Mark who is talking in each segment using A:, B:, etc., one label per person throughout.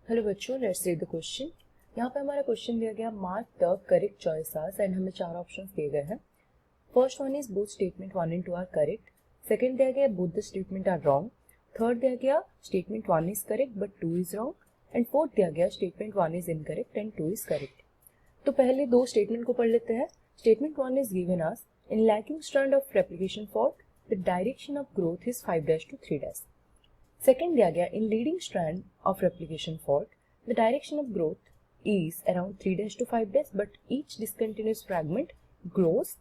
A: Hello बच्चों, let's read the question. यहाँ पे हमारा क्वेश्चन दिया गया, mark the correct choices and हमें चार ऑप्शंस दिए गए हैं। First one is both statement 1 and 2 are correct. Second दिया गया both the statement are wrong. Third दिया गया statement 1 is correct but 2 is wrong. And fourth दिया गया statement 1 is incorrect and 2 is correct. तो पहले दो स्टेटमेंट को पढ़ लेते हैं। Statement 1 is given us, in lacking strand of replication fault the direction of growth is 5' to 3'। Second दिया गया, इन leading strand of replication fault the direction of growth is around 3' to 5', but each discontinuous fragment grows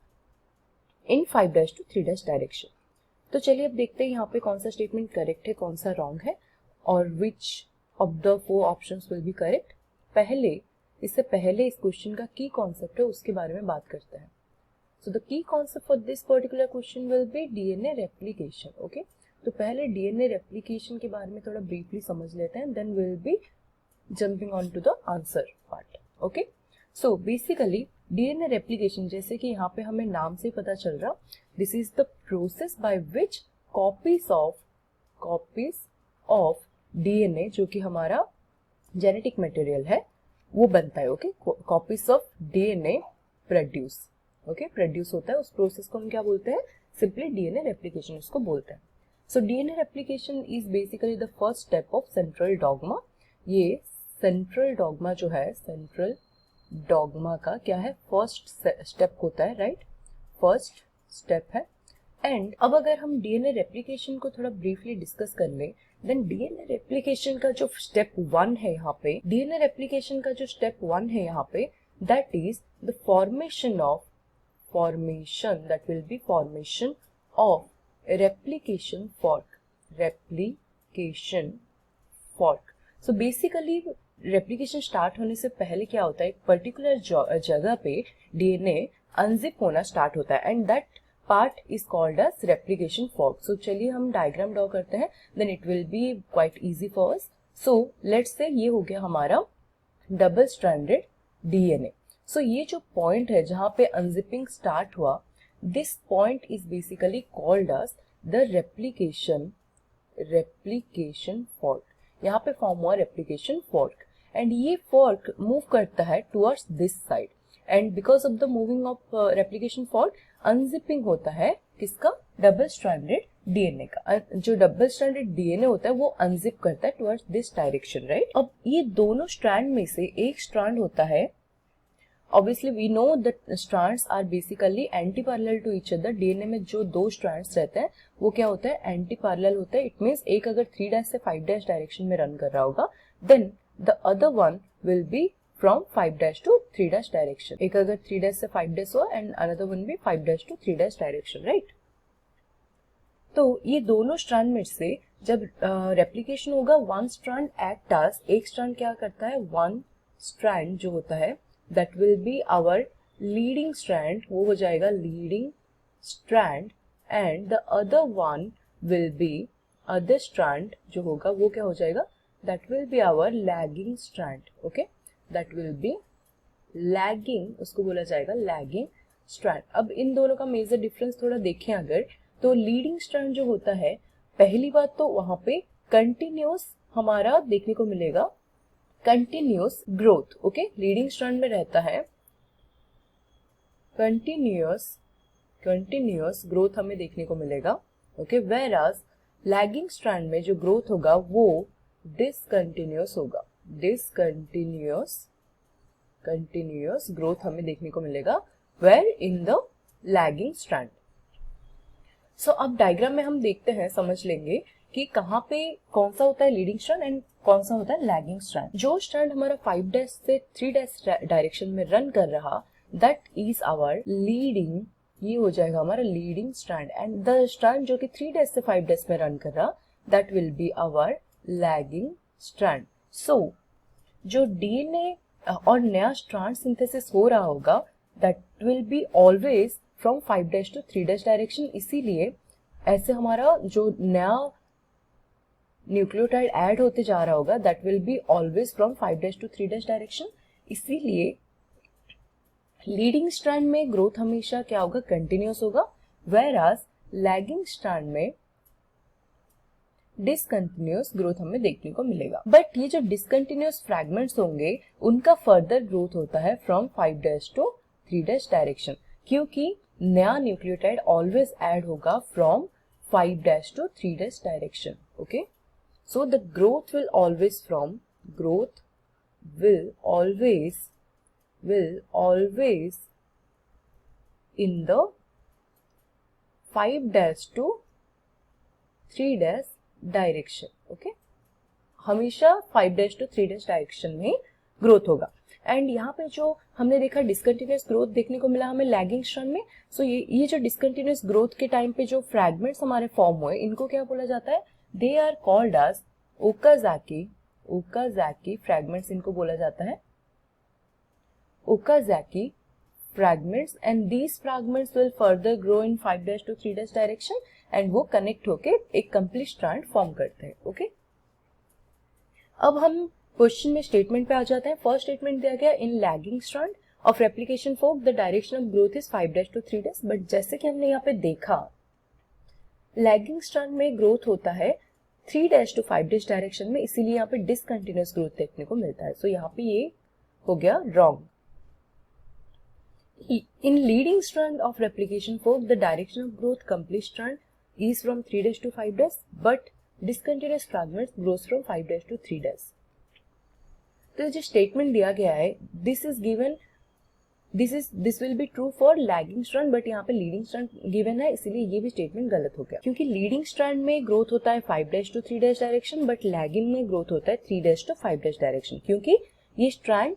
A: in 5' to 3' direction। तो चलिए अब देखते हैं यहाँ पे कौन सा स्टेटमेंट करेक्ट है, कौन सा रॉन्ग है और which of the 4 options will be correct। इससे पहले इस क्वेश्चन का की कॉन्सेप्ट है उसके बारे में बात करते हैं। So the key concept for this particular question will be DNA replication। okay? तो पहले DNA replication के बारे में थोड़ा ब्रीफली समझ लेते हैं, then we'll be jumping on to the answer part। okay? So basically DNA replication, जैसे कि यहाँ पे हमें नाम से पता चल रहा, this is the process by which copies of DNA जो कि हमारा जेनेटिक मटेरियल है वो बनता है। Okay, copies of DNA produce, okay, produce होता है। उस प्रोसेस को हम क्या बोलते हैं? सिंपली DNA रेप्लिकेशन उसको बोलते हैं। सो DNA replication is basically the first step of central dogma. ये सेंट्रल डॉग्मा जो है, सेंट्रल डॉग्मा का क्या है? फर्स्ट स्टेप होता है, राइट? फर्स्ट स्टेप है। एंड अब अगर हम DNA रेप्लिकेशन को थोड़ा ब्रीफली डिस्कस कर लें, देन DNA रेप्लिकेशन का जो स्टेप 1 है यहाँ पे, DNA रेप्लिकेशन का जो स्टेप 1 है यहाँ पे, that is the formation that will B formation of replication fork. So basically replication start होने से पहले क्या होता है, एक पर्टिकुलर जगह पे DNA अनजिप होना स्टार्ट होता है and that part is called as replication fork. So चलिए हम डायग्राम ड्रॉ करते हैं, then it will be quite easy for us. So let's say ये हो गया हमारा डबल स्ट्रैंडेड DNA। सो ये जो पॉइंट है जहां पे अनजिपिंग स्टार्ट हुआ, this point is basically called as the replication fork. यहाँ पे फॉर्म हुआ रेप्लिकेशन फॉर्क एंड ये फॉर्क मूव करता है towards this side and because of the moving of replication fork unzipping होता है किसका? डबल स्ट्रैंडेड DNA का। जो डबल स्ट्रैंडेड DNA होता है वो अनजिप करता है टुवर्ड्स दिस डायरेक्शन, राइट? अब ये दोनों स्ट्रैंड में से एक स्ट्रैंड होता है, obviously we know that strands are basically anti parallel to each other. DNA में जो दो स्ट्रैंड्स रहते हैं वो क्या होता है? एंटी पैरेलल होता है। इट मींस एक अगर 3' से 5' डायरेक्शन में रन कर रहा होगा, then the other one will be from 5' to 3' direction. एक अगर 3' से 5' हो एंड अनदर वन भी 5' to 3' डायरेक्शन, राइट? तो ये दोनों स्ट्रैंड में से जब रेप्लिकेशन होगा, वन स्ट्रैंड एक्ट एज, एक स्ट्रैंड क्या करता है? वन स्ट्रैंड जो होता है that will be our leading strand, वो हो जाएगा leading strand and the other one will be, other strand जो होगा वो क्या हो जाएगा? That will be our lagging strand. Okay, that will be lagging, उसको बोला जाएगा लैगिंग स्ट्रैंड। अब इन दोनों का मेजर डिफरेंस थोड़ा देखें अगर, तो लीडिंग स्ट्रैंड जो होता है, पहली बात तो वहां पे कंटिन्यूअस हमारा देखने को मिलेगा, continuous growth. Okay, leading strand में रहता है कंटिन्यूअस ग्रोथ हमें देखने को मिलेगा। ओके, वेयरएज लैगिंग स्ट्रैंड में जो ग्रोथ होगा वो डिसकंटिन्यूअस होगा। कंटिन्यूअस ग्रोथ हमें देखने को मिलेगा where in the lagging strand. So अब डायग्राम में हम देखते हैं, समझ लेंगे कि कहाँ पे कौन सा होता है लीडिंग स्ट्रैंड एंड कौन सा होता है लैगिंग स्ट्रैंड। जो स्ट्रैंड हमारा 5' से 3' डायरेक्शन में रन कर रहा, दैट इज आवर लीडिंग, ये हो जाएगा हमारा leading strand. And the strand जो कि 3' से 5' में रन कर रहा, that will be our lagging strand. So जो DNA और नया स्ट्रैंड सिंथेसिस हो रहा होगा, that will be always from 5' to 3' direction. इसीलिए ऐसे हमारा जो नया न्यूक्लियोटाइड ऐड होते जा रहा होगा, that will be always from 5' to 3' direction. इसीलिए लीडिंग स्ट्रैंड में ग्रोथ हमेशा क्या होगा? कंटिन्यूअस होगा, वेयरएज लैगिंग स्ट्रैंड में डिसकंटिन्यूअस ग्रोथ हमें देखने को मिलेगा। बट ये जो डिसकंटिन्यूअस फ्रैगमेंट्स होंगे उनका फर्दर ग्रोथ होता है फ्रॉम 5' टू 3' डायरेक्शन, क्योंकि नया न्यूक्लियोटाइड ऑलवेज ऐड होगा from 5' to 3' direction. Okay, so the growth will always in the 5' to 3' direction. Okay, हमेशा 5' टू 3' डायरेक्शन में ग्रोथ होगा। एंड यहाँ पे जो हमने देखा डिसकंटिन्यूअस ग्रोथ देखने को मिला हमें लैगिंग स्ट्रैंड में। सो ये जो डिसकंटिन्यूअस ग्रोथ के टाइम पे जो फ्रैगमेंट्स हमारे फॉर्म हुए इनको क्या बोला जाता है? They are called as Okazaki fragments, इनको बोला जाता है Okazaki fragments, and these fragments will further grow in 5' to 3' direction and वो कनेक्ट होके एक कंप्लीट स्ट्रैंड फॉर्म करते हैं। ओके, अब हम क्वेश्चन में स्टेटमेंट पे आ जाते हैं। फर्स्ट स्टेटमेंट दिया गया in lagging strand of replication fork the direction of growth is 5' to 3', but जैसे कि हमने यहाँ पे देखा लैगिंग स्ट्रैंड में ग्रोथ होता है 3' टू 5' डायरेक्शन में, इसीलिए यहाँ पे डिसकंटिन्यूअस ग्रोथ देखने को मिलता है। सो यहाँ पे ये हो गया wrong. In leading strand of replication fork, the direction of growth complete strand is from 3' to 5', but discontinuous fragments grows from 5' to 3'. तो जो स्टेटमेंट दिया गया है this will be true for lagging strand, but यहाँ पे leading strand given है, इसीलिए ये भी स्टेटमेंट गलत हो गया, क्योंकि leading strand में ग्रोथ होता है 5' to 3' डायरेक्शन, बट lagging में ग्रोथ होता है 3' to 5' डायरेक्शन, क्योंकि ये स्ट्रैंड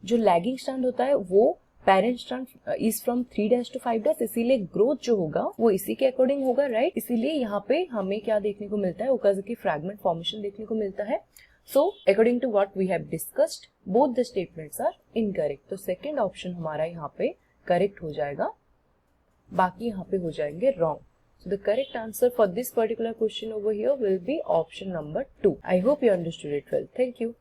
A: जो लैगिंग स्ट्रैंड होता है वो parent strand is from 3' to 5', इसीलिए ग्रोथ जो होगा वो इसी के अकॉर्डिंग होगा, राइट? इसीलिए यहाँ पे हमें क्या देखने को मिलता है? ओकाज़की फ्रैगमेंट फॉर्मेशन देखने को मिलता है। So according to what we have discussed both the statements are incorrect. तो सेकंड ऑप्शन हमारा यहाँ पे करेक्ट हो जाएगा, बाकी यहाँ पे हो जाएंगे wrong. So the correct answer for this particular question over here will be option number 2. I hope you understood it well. Thank you.